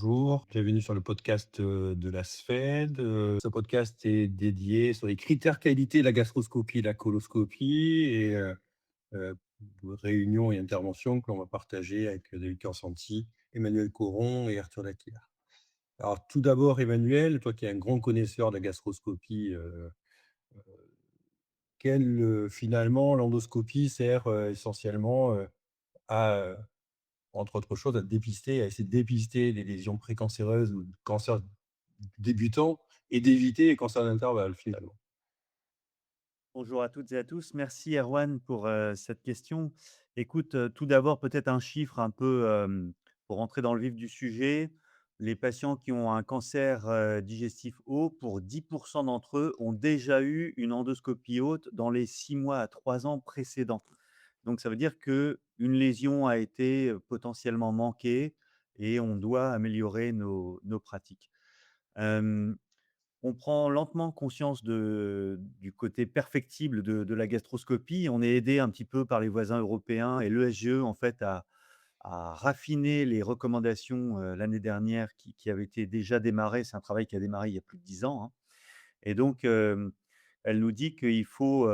bonjour, bienvenue sur le podcast de la SFED. Ce podcast est dédié sur les critères qualité de la gastroscopie et la coloscopie et euh, réunions et interventions que l'on va partager avec David Corsanti, Emmanuel Coron et Arthur Lacquière. Alors tout d'abord, Emmanuel, toi qui es un grand connaisseur de la gastroscopie, finalement l'endoscopie sert essentiellement à entre autres choses, à essayer de dépister les lésions précancéreuses ou cancers débutants et d'éviter les cancers d'intervalle, finalement. Bonjour à toutes et à tous. Merci Erwan pour, cette question. Écoute, tout d'abord peut-être un chiffre un peu, pour rentrer dans le vif du sujet. Les patients qui ont un cancer, digestif haut, pour 10 d'entre eux, ont déjà eu une endoscopie haute dans les 6 mois à 3 ans précédents. Donc ça veut dire qu'une lésion a été, potentiellement manquée et on doit améliorer nos pratiques. Hem On prend lentement conscience du côté perfectible de la gastroscopie. On est aidé un petit peu par les voisins européens et l'ESGE en fait a raffiné les recommandations, l'année dernière qui avaient été déjà démarrées. C'est un travail qui a démarré il y a plus de 10 ans, hein, et donc elle nous dit qu'il faut,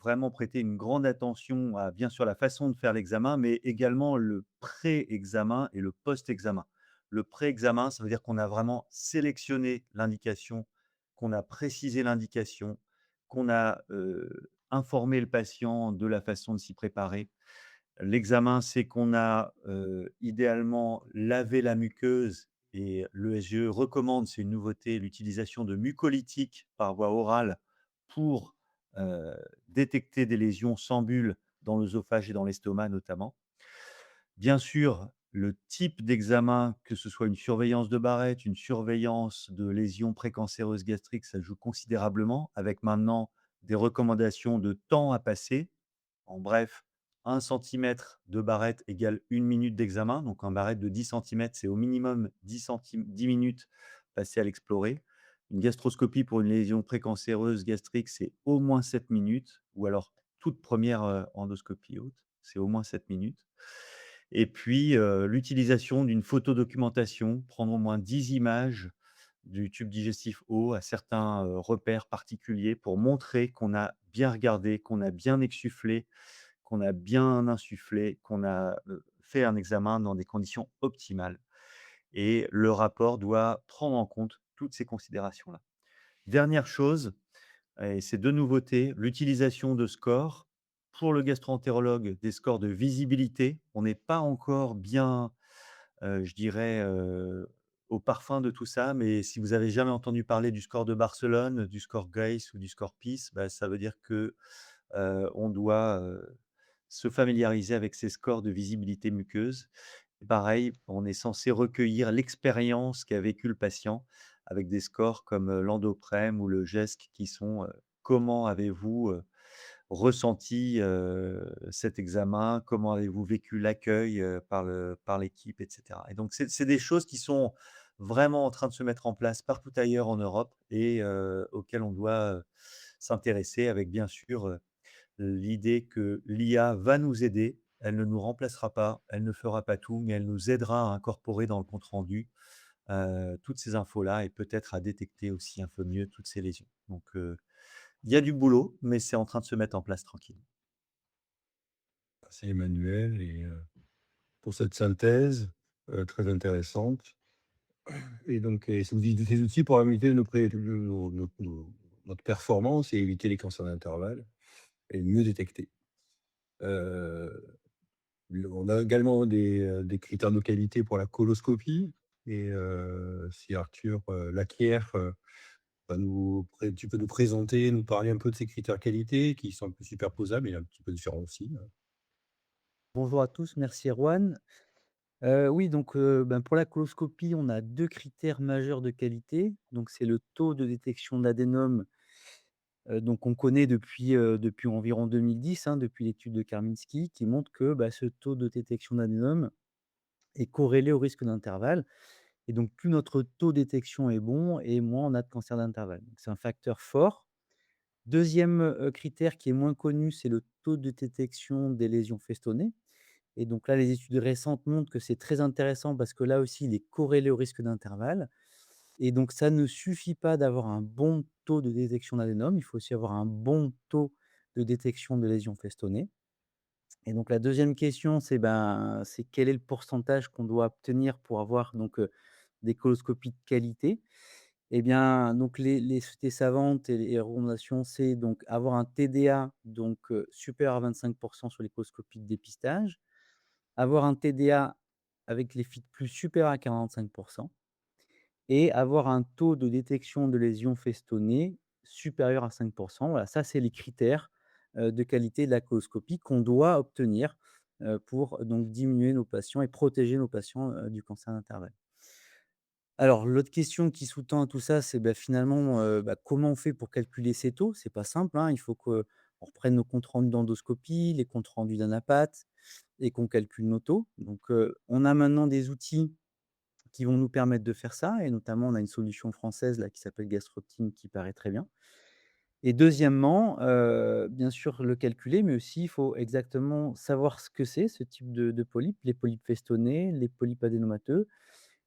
vraiment prêter une grande attention à, bien sûr, la façon de faire l'examen, mais également le pré-examen et le post-examen. Le pré-examen, ça veut dire qu'on a vraiment sélectionné l'indication, qu'on a précisé l'indication, qu'on a, informé le patient de la façon de s'y préparer. L'examen, c'est qu'on a, idéalement lavé la muqueuse et l'ESGE recommande, c'est une nouveauté, l'utilisation de mucolytiques par voie orale pour, heu, détecter des lésions sans bulles dans l'œsophage et dans l'estomac notamment. Bien sûr, le type d'examen, que ce soit une surveillance de Barrett, une surveillance de lésions précancéreuses gastriques, ça joue considérablement avec maintenant des recommandations de temps à passer. En bref, 1 centimètre de barrette égale 1 minute d'examen. Donc un barrette de 10 centimètres, c'est au minimum 10 minutes passées à l'explorer. Une gastroscopie pour une lésion précancéreuse gastrique, c'est au moins 7 minutes, ou alors toute première, endoscopie haute, c'est au moins 7 minutes. Et puis, l'utilisation d'une photodocumentation, prendre au moins 10 images du tube digestif haut à certains, repères particuliers pour montrer qu'on a bien regardé, qu'on a bien exsufflé, qu'on a bien insufflé, qu'on a, fait un examen dans des conditions optimales, et le rapport doit prendre en compte toutes ces considérations-là. Dernière chose, et c'est 2 nouveautés, l'utilisation de scores. Pour le gastro-entérologue, des scores de visibilité. On n'est pas encore bien, je dirais, au parfum de tout ça, mais si vous avez jamais entendu parler du score de Barcelone, du score GRACE ou du score PIS, bah, ça veut dire que, on doit, se familiariser avec ces scores de visibilité muqueuse. Pareil, on est censé recueillir l'expérience qu'a vécu le patient avec des scores comme, l'Endoprem ou le GESC qui sont, comment avez-vous, ressenti, cet examen? Comment avez-vous vécu l'accueil, par l'équipe et cetera? Et donc c'est des choses qui sont vraiment en train de se mettre en place partout ailleurs en Europe et auxquelles on doit, s'intéresser avec, bien sûr, l'idée que l'IA va nous aider. Elle ne nous remplacera pas, elle ne fera pas tout, mais elle nous aidera à incorporer dans le compte rendu, toutes ces infos-là, et peut-être à détecter aussi un peu mieux toutes ces lésions. Donc, il y a du boulot, mais c'est en train de se mettre en place tranquille. Merci Emmanuel pour cette synthèse très intéressante. Et donc, ces outils pour améliorer notre performance et éviter les cancers d'intervalle et mieux détecter. Euh, on a également des critères de qualité pour la coloscopie. Et si Arthur Lacquière tu peux nous présenter, nous parler un peu de ces critères qualité qui sont un peu superposables et un petit peu différents aussi. Bonjour à tous, merci Erwan. Oui, donc pour la coloscopie, on a 2 critères majeurs de qualité. Donc c'est le taux de détection d'adénome, donc on connaît depuis environ 2010, hein, depuis l'étude de Karminski, qui montre que, ce taux de détection d'adénome est corrélé au risque d'intervalle, et donc plus notre taux de détection est bon et moins on a de cancer d'intervalle. Donc c'est un facteur fort. Deuxième critère qui est moins connu, c'est le taux de détection des lésions festonnées. Et donc là, les études récentes montrent que c'est très intéressant parce que là aussi, il est corrélé au risque d'intervalle. Et donc ça ne suffit pas d'avoir un bon taux de détection d'adénome, il faut aussi avoir un bon taux de détection de lésions festonnées. Et donc la deuxième question, c'est quel est le pourcentage qu'on doit obtenir pour avoir des coloscopies de qualité? Eh bien, donc les sociétés savantes et les recommandations, c'est donc avoir un TDA supérieur à 25 sur les coloscopies de dépistage, avoir un TDA avec les FIT+ supérieur à 45 et avoir un taux de détection de lésions festonnées supérieur à 5. Voilà, ça, c'est les critères, de qualité de la coloscopie qu'on doit obtenir, pour donc diminuer nos patients et protéger nos patients, du cancer d'intervalle. Alors l'autre question qui sous-tend tout ça, finalement, comment on fait pour calculer ces taux? C'est pas simple, hein, il faut qu'on reprenne nos comptes rendus d'endoscopie, les comptes rendus d'anapath et qu'on calcule nos taux. On a maintenant des outils qui vont nous permettre de faire ça et notamment on a une solution française là qui s'appelle GastroTeam qui paraît très bien. Et deuxièmement, bien sûr le calculer, mais aussi il faut exactement savoir ce que c'est ce type de polypes, les polypes festonnés, les polypes adénomateux.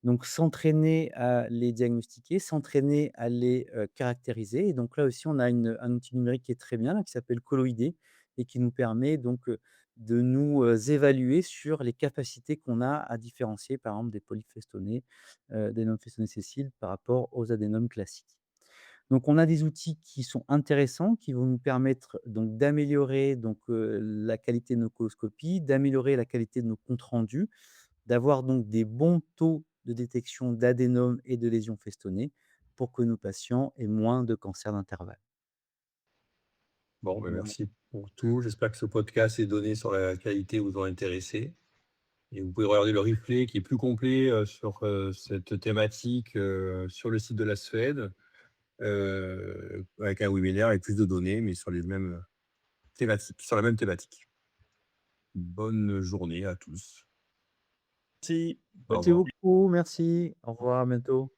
Donc s'entraîner à les diagnostiquer, s'entraîner à les, caractériser et donc là aussi on a un outil numérique qui est très bien là, qui s'appelle Colloïdé et qui nous permet de nous, évaluer sur les capacités qu'on a à différencier par exemple des polypes festonnés, adénomes festonnés sessiles par rapport aux adénomes classiques. Donc on a des outils qui sont intéressants, qui vont nous permettre donc d'améliorer la qualité de nos coloscopies, d'améliorer la qualité de nos comptes rendus, d'avoir donc des bons taux de détection d'adénomes et de lésions festonnées pour que nos patients aient moins de cancer d'intervalle. Bon, ben, Voilà. merci pour tout. J'espère que ce podcast et données sur la qualité vous ont intéressé et vous pouvez regarder le replay qui est plus complet, sur, cette thématique, sur le site de la Suède, avec un webinaire avec plus de données, mais sur les mêmes, thématiques sur la même thématique. Bonne journée à tous. Merci, Au bonne Merci revoir. beaucoup, merci. Au revoir, à bientôt.